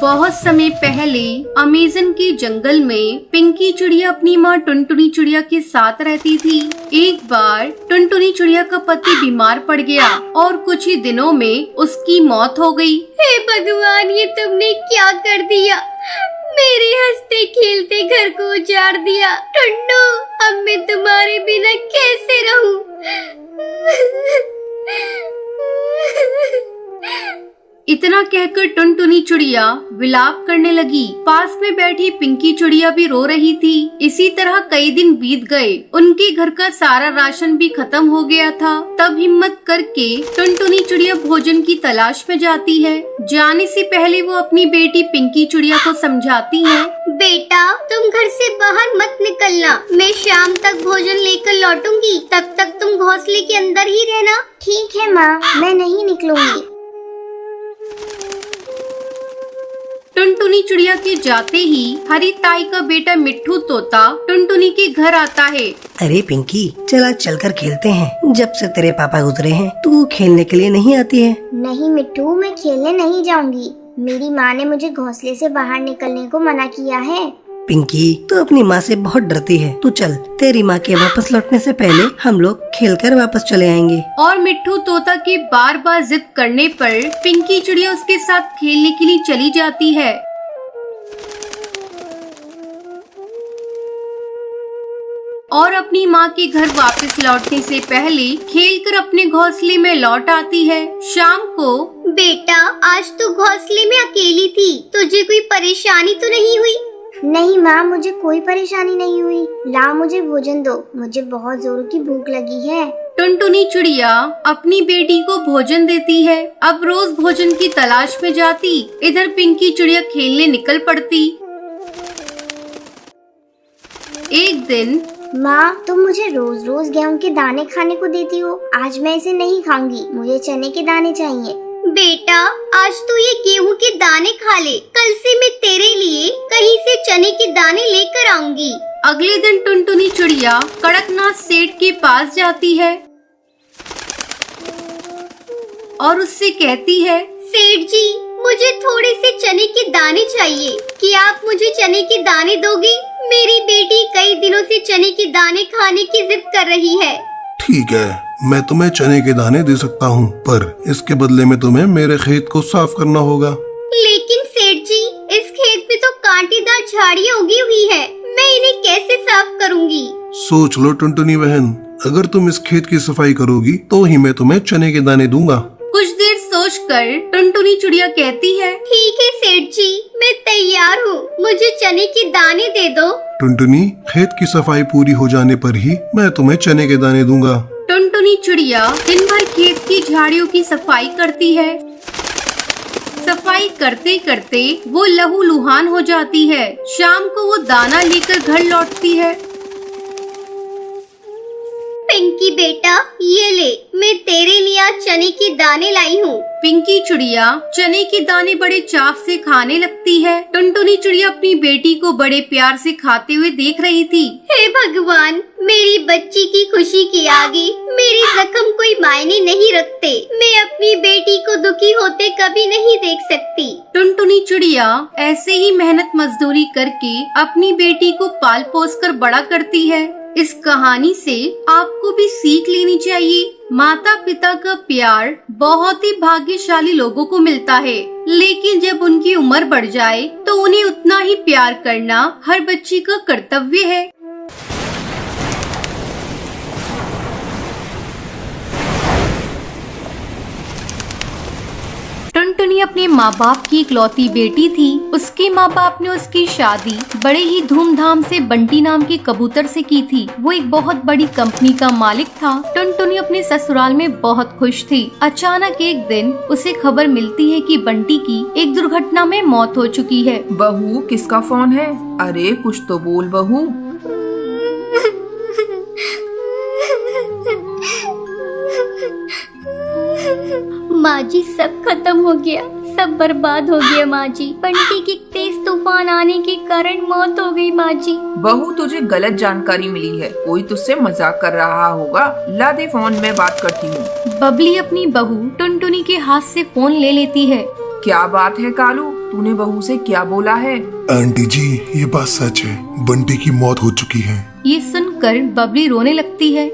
बहुत समय पहले अमेज़न के जंगल में पिंकी चिड़िया अपनी माँ टुनटुनी चिड़िया के साथ रहती थी। एक बार टुनटुनी चिड़िया का पति बीमार पड़ गया और कुछ ही दिनों में उसकी मौत हो गई। हे भगवान, ये तुमने क्या कर दिया? मेरे हंसते खेलते घर को उजाड़ दिया। टुन्नू, अब मैं तुम्हारे बिना कैसे रहूं? इतना कहकर टुनटुनी चिड़िया विलाप करने लगी। पास में बैठी पिंकी चिड़िया भी रो रही थी। इसी तरह कई दिन बीत गए। उनके घर का सारा राशन भी खत्म हो गया था। तब हिम्मत करके टुनटुनी चिड़िया भोजन की तलाश में जाती है। जाने से पहले वो अपनी बेटी पिंकी चिड़िया को समझाती है। बेटा, तुम घर से बाहर मत निकलना। मैं शाम तक भोजन लेकर लौटूंगी। तब तक तुम घोंसले के अंदर ही रहना। ठीक है माँ, मैं नहीं निकलूंगी। टुनटुनी चिड़िया के जाते ही हरी ताई का बेटा मिट्ठू तोता टुनटुनी के घर आता है। अरे पिंकी, चला चलकर खेलते हैं। जब से तेरे पापा गुजरे हैं तू खेलने के लिए नहीं आती है। नहीं मिट्ठू, मैं खेलने नहीं जाऊंगी। मेरी माँ ने मुझे घोंसले से बाहर निकलने को मना किया है। पिंकी, तू अपनी माँ से बहुत डरती है। तू चल, तेरी माँ के वापस लौटने से पहले हम लोग खेलकर वापस चले आएंगे। और मिट्ठू तोता के बार बार जिद करने पर पिंकी चिड़िया उसके साथ खेलने के लिए चली जाती है। और अपनी माँ के घर वापस लौटने से पहले खेलकर अपने घोंसले में लौट आती है। शाम को, बेटा, आज तू घोंसले में अकेली थी। तुझे कोई परेशानी तो नहीं हुई? नहीं माँ, मुझे कोई परेशानी नहीं हुई। लाओ, मुझे भोजन दो। मुझे बहुत जोरों की भूख लगी है। टुनटुनी चिड़िया अपनी बेटी को भोजन देती है। अब रोज भोजन की तलाश में जाती। इधर पिंकी चिड़िया खेलने निकल पड़ती। एक दिन, माँ, तुम मुझे रोज रोज गेहूं के दाने खाने को देती हो। आज मैं इसे नहीं खाऊंगी। मुझे चने के दाने चाहिए। बेटा, आज तू ये गेहूं के दाने खा ले। कल से मैं तेरे लिए कहीं से चने के दाने लेकर आऊंगी। अगले दिन टुनटुनी चिड़िया कड़कनाथ सेठ के पास जाती है और उससे कहती है, सेठ जी, मुझे थोड़े से चने के दाने चाहिए। क्या आप मुझे चने के दाने दोगे? मेरी बेटी कई दिनों से चने के दाने खाने की जिद कर रही है। ठीक है, मैं तुम्हें चने के दाने दे सकता हूँ, पर इसके बदले में तुम्हें मेरे खेत को साफ करना होगा। लेकिन सेठ जी, इस खेत में तो कांटेदार झाड़ियाँ उगी हुई है। मैं इन्हें कैसे साफ करूँगी? सोच लो टुनटुनी बहन, अगर तुम इस खेत की सफाई करोगी तो ही मैं तुम्हें चने के दाने दूंगा। कुछ देर सोचकर टुनटुनी चिड़िया कहती है, ठीक है सेठ जी, मैं तैयार हूँ। मुझे चने के दाने दे दो। टुनटुनी, खेत की सफाई पूरी हो जाने पर ही मैं तुम्हें चने के दाने दूंगा। टुनटुनी चिड़िया दिन भर खेत की झाड़ियों की सफाई करती है। सफाई करते करते वो लहूलुहान हो जाती है। शाम को वो दाना लेकर घर लौटती है। पिंकी बेटा, ये ले, मैं तेरे लिए आज चने के दाने लाई हूँ। पिंकी चिड़िया चने के दाने बड़े चाव से खाने लगती है। टुनटुनी चिड़िया अपनी बेटी को बड़े प्यार से खाते हुए देख रही थी। हे भगवान, मेरी बच्ची की खुशी के आगे मेरे जख्म कोई मायने नहीं रखते। मैं अपनी बेटी को दुखी होते कभी नहीं देख सकती। टुनटुनी चिड़िया ऐसे ही मेहनत मजदूरी करके अपनी बेटी को पाल पोस कर बड़ा करती है। इस कहानी से आपको भी सीख लेनी चाहिए। माता पिता का प्यार बहुत ही भाग्यशाली लोगों को मिलता है, लेकिन जब उनकी उम्र बढ़ जाए तो उन्हें उतना ही प्यार करना हर बच्ची का कर्तव्य है। टुनटुनी अपने माँ बाप की इकलौती बेटी थी। उसके माँ बाप ने उसकी शादी बड़े ही धूमधाम से बंटी नाम के कबूतर से की थी। वो एक बहुत बड़ी कंपनी का मालिक था। टुनटुनी अपने ससुराल में बहुत खुश थी। अचानक एक दिन उसे खबर मिलती है कि बंटी की एक दुर्घटना में मौत हो चुकी है। बहू, किसका फोन है? अरे कुछ तो बोल बहू। माँ जी, सब खत्म हो गया। सब बर्बाद हो गया माँ जी। बंटी की तेज तूफान आने के कारण मौत हो गई माँ जी। बहू, तुझे गलत जानकारी मिली है। कोई तुझसे मजाक कर रहा होगा। ला दे फोन, मैं बात करती हूँ। बबली अपनी बहू टुनटुनी के हाथ से फोन ले लेती है। क्या बात है कालू, तूने बहू से क्या बोला है? आंटी जी, ये बात सच है, बंटी की मौत हो चुकी है। ये सुनकर बबली रोने लगती है।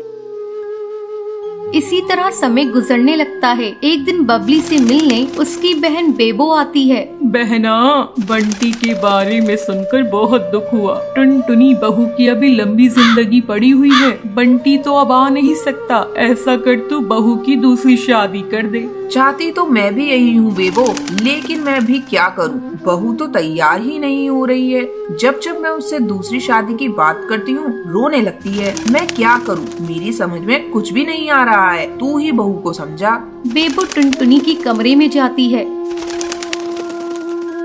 इसी तरह समय गुजरने लगता है। एक दिन बबली से मिलने उसकी बहन बेबो आती है। बहना, बंटी के बारे में सुनकर बहुत दुख हुआ। टुनटुनी बहू की अभी लंबी जिंदगी पड़ी हुई है। बंटी तो अब आ नहीं सकता। ऐसा कर तू बहू की दूसरी शादी कर दे। चाहती तो मैं भी यही हूँ बेबो, लेकिन मैं भी क्या करूँ? बहू तो तैयार ही नहीं हो रही है। जब जब मैं उससे दूसरी शादी की बात करती हूँ रोने लगती है। मैं क्या करूँ? मेरी समझ में कुछ भी नहीं आ रहा है। तू ही बहू को समझा। बेबो टुनटुनी की कमरे में जाती है।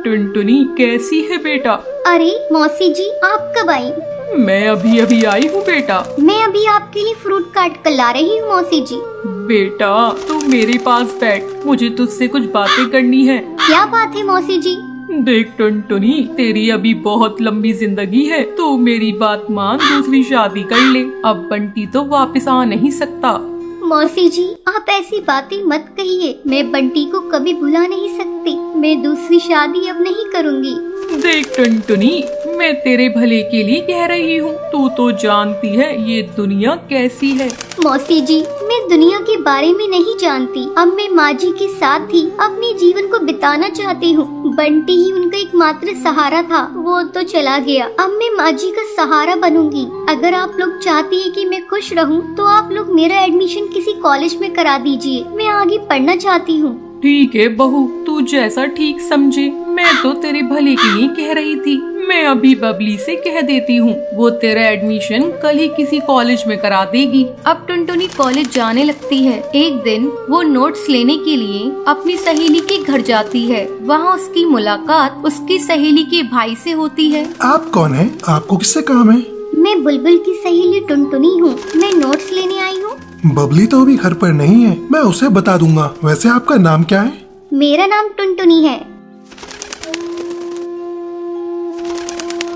टुनटुनी कैसी है बेटा? अरे मौसी जी, आप कब आई? मैं अभी अभी आई हूँ बेटा। मैं अभी आपके लिए फ्रूट काट कर ला रही हूँ मौसी जी। बेटा तू मेरे पास बैठ, मुझे तुझसे कुछ बातें करनी है। क्या बात है मौसी जी? देख टुनटुनी, तेरी अभी बहुत लंबी जिंदगी है, तो मेरी बात मान, दूसरी शादी कर ले। अब बंटी तो वापस आ नहीं सकता। मौसी जी, आप ऐसी बातें मत कहिए। मैं बंटी को कभी भुला नहीं सकती। मैं दूसरी शादी अब नहीं करूँगी। देख टुनटुनी, मैं तेरे भले के लिए कह रही हूँ। तू तो जानती है ये दुनिया कैसी है। मौसी जी, मैं दुनिया के बारे में नहीं जानती। अब मैं माँ जी के साथ ही अपने जीवन को बिताना चाहती हूँ। बंटी ही उनका एकमात्र सहारा था, वो तो चला गया। अब मैं माँ जी का सहारा बनूंगी। अगर आप लोग चाहती है कि मैं खुश रहूँ, तो आप लोग मेरा एडमिशन किसी कॉलेज में करा दीजिए। मैं आगे पढ़ना चाहती हूँ। ठीक है बहू, तू जैसा ठीक समझे। मैं तो तेरे भले के लिए कह रही थी। मैं अभी बबली से कह देती हूँ, वो तेरा एडमिशन कल ही किसी कॉलेज में करा देगी। अब टुनटुनी कॉलेज जाने लगती है। एक दिन वो नोट्स लेने के लिए अपनी सहेली के घर जाती है। वहाँ उसकी मुलाकात उसकी सहेली के भाई से होती है। आप कौन है? आपको किससे काम है? मैं बुलबुल की सहेली टुनटुनी हूँ। मैं नोट्स लेने आई हूँ। बबली तो अभी घर पर नहीं है, मैं उसे बता दूंगा। वैसे आपका नाम क्या है? मेरा नाम टुनटुनी है।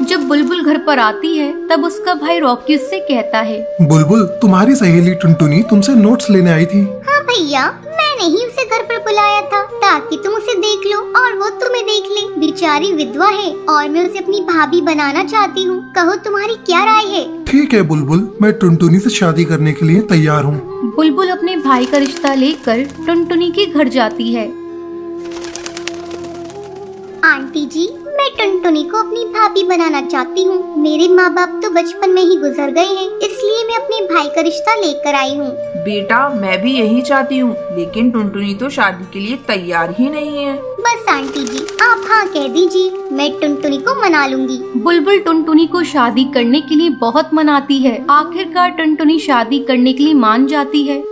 जब बुलबुल घर पर आती है, तब उसका भाई रॉकी उससे कहता है, बुलबुल, तुम्हारी सहेली टुनटुनी तुमसे नोट्स लेने आई थी। हाँ भैया, मैंने ही उसे घर पर बुलाया था ताकि तुम उसे देख लो और वो तुम्हें देख ले। बेचारी विधवा है और मैं उसे अपनी भाभी बनाना चाहती हूँ। कहो तुम्हारी क्या राय है? ठीक है बुलबुल, मैं टुनटुनी से शादी करने के लिए तैयार हूँ। बुलबुल अपने भाई का रिश्ता लेकर टुनटुनी के घर जाती है। आंटी जी, मैं टुनटुनी को अपनी भाभी बनाना चाहती हूँ। मेरे माँ बाप तो बचपन में ही गुजर गए हैं, इसलिए मैं अपने भाई का रिश्ता लेकर आई हूँ। बेटा मैं भी यही चाहती हूँ, लेकिन टुनटुनी तो शादी के लिए तैयार ही नहीं है। बस आंटी जी, आप हाँ कह दीजिए, मैं टुनटुनी को मना लूंगी। बुलबुल टुनटुनी को शादी करने के लिए बहुत मनाती है। आखिरकार टुनटुनी शादी करने के लिए मान जाती है।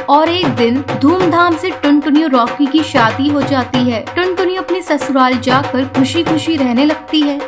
और एक दिन धूमधाम से टुनटुनी और रॉकी की शादी हो जाती है। टुनटुनी अपने ससुराल जाकर खुशी खुशी रहने लगती है।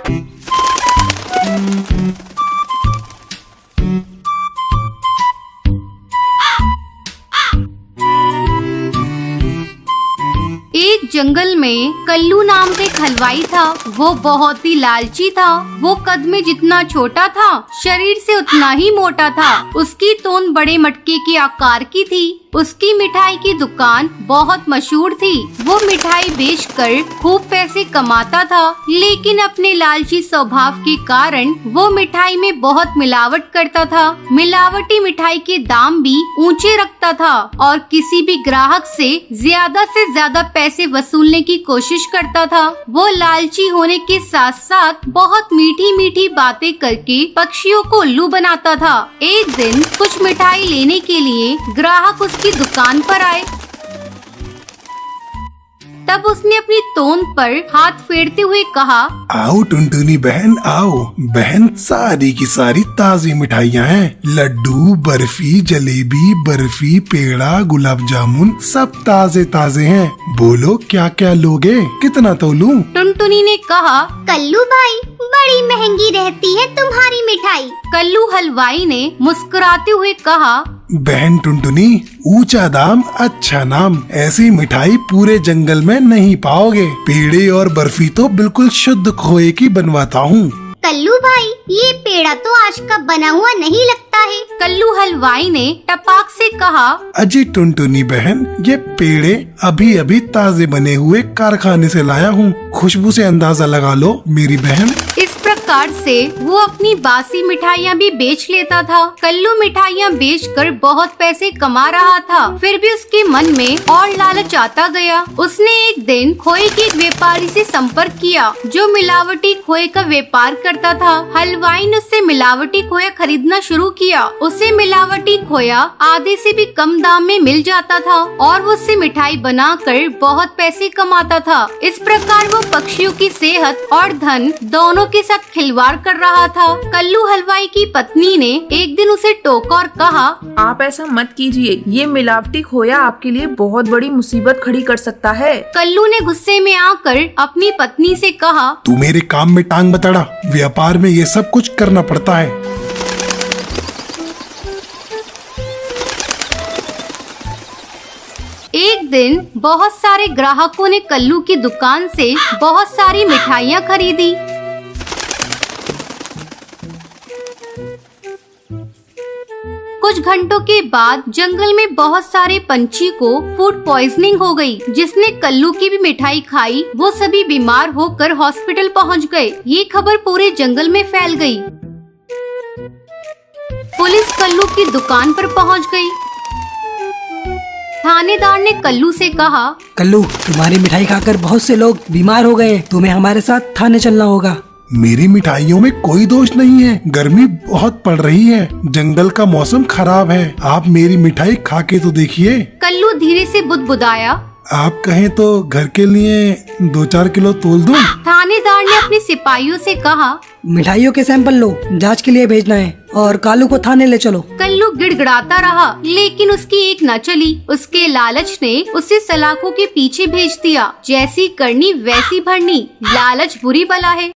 एक जंगल में कल्लू नाम का एक हलवाई था। वो बहुत ही लालची था। वो कद में जितना छोटा था, शरीर से उतना ही मोटा था। उसकी तोंद बड़े मटके के आकार की थी। उसकी मिठाई की दुकान बहुत मशहूर थी। वो मिठाई बेचकर खूब पैसे कमाता था, लेकिन अपने लालची स्वभाव के कारण वो मिठाई में बहुत मिलावट करता था। मिलावटी मिठाई के दाम भी ऊंचे रखता था और किसी भी ग्राहक से ज्यादा पैसे वसूलने की कोशिश करता था। वो लालची होने के साथ साथ बहुत मीठी मीठी बातें करके पक्षियों को उल्लू बनाता था। एक दिन कुछ मिठाई लेने के लिए ग्राहक उसकी दुकान पर आए। तब उसने अपनी तोंद पर हाथ फेरते हुए कहा, आओ टुनटुनी बहन आओ। बहन, सारी की सारी ताजी मिठाइयाँ हैं। लड्डू, बर्फी, जलेबी, बर्फी, पेड़ा, गुलाब जामुन सब ताजे ताजे हैं। बोलो क्या क्या लोगे? कितना तोलूं? टुनटुनी ने कहा, कल्लू भाई, बड़ी महंगी रहती है तुम्हारी मिठाई। कल्लू हलवाई ने मुस्कुराते हुए कहा, बहन टुनटुनी, ऊंचा दाम अच्छा नाम, ऐसी मिठाई पूरे जंगल में नहीं पाओगे। पेड़े और बर्फी तो बिल्कुल शुद्ध खोए की बनवाता हूँ। कल्लू भाई, ये पेड़ा तो आज का बना हुआ नहीं लगता है। कल्लू हलवाई ने टपाक से कहा। अजी टुनटुनी बहन, ये पेड़े अभी अभी ताजे बने हुए कारखाने से लाया हूँ। खुशबू से अंदाजा लगा लो मेरी बहन। इस प्रकार से वो अपनी बासी मिठाइयाँ भी बेच लेता था। कल्लू मिठाइयाँ बेचकर बहुत पैसे कमा रहा था, फिर भी उसके मन में और लालच आता गया। उसने एक दिन खोए के एक व्यापारी से संपर्क किया जो मिलावटी खोए का व्यापार करता था। हलवाई ने उससे मिलावटी खोया खरीदना शुरू किया। उसे मिलावटी खोया आधे से भी कम दाम में मिल जाता था और वो उससे मिठाई बनाकर बहुत पैसे कमाता था। इस प्रकार वो पक्षियों की सेहत और धन दोनों के साथ खिलवाड़ कर रहा था। कल्लू हलवाई की पत्नी ने एक दिन उसे टोका और कहा, आप ऐसा मत कीजिए, ये मिलावटी खोया आपके लिए बहुत बड़ी मुसीबत खड़ी कर सकता है। कल्लू ने गुस्से में आकर अपनी पत्नी से कहा, तू मेरे काम में टांग बतड़ा, व्यापार में ये सब कुछ करना पड़ता है। एक दिन बहुत सारे ग्राहकों ने कल्लू की दुकान से बहुत सारी मिठाइयाँ खरीदी। कुछ घंटों के बाद जंगल में बहुत सारे पंछी को फूड पॉइजनिंग हो गई, जिसने कल्लू की भी मिठाई खाई। वो सभी बीमार होकर हॉस्पिटल पहुंच गए। ये खबर पूरे जंगल में फैल गई। पुलिस कल्लू की दुकान पर पहुंच गई। थानेदार ने कल्लू से कहा, कल्लू, तुम्हारी मिठाई खाकर बहुत से लोग बीमार हो गए, तुम्हें हमारे साथ थाने चलना होगा। मेरी मिठाइयों में कोई दोष नहीं है, गर्मी बहुत पड़ रही है, जंगल का मौसम खराब है, आप मेरी मिठाई खा के तो देखिए। कल्लू धीरे से बुदबुदाया। आप कहें तो घर के लिए 2-4 किलो तोल दूं? थानेदार ने अपने सिपाहियों से कहा, मिठाइयों के सैंपल लो, जांच के लिए भेजना है और कालू को थाने ले चलो। कल्लू गिड़गिड़ाता रहा, लेकिन उसकी एक न चली। उसके लालच ने उसे सलाखों के पीछे भेज दिया। जैसी करनी वैसी भरनी, लालच बुरी बला है।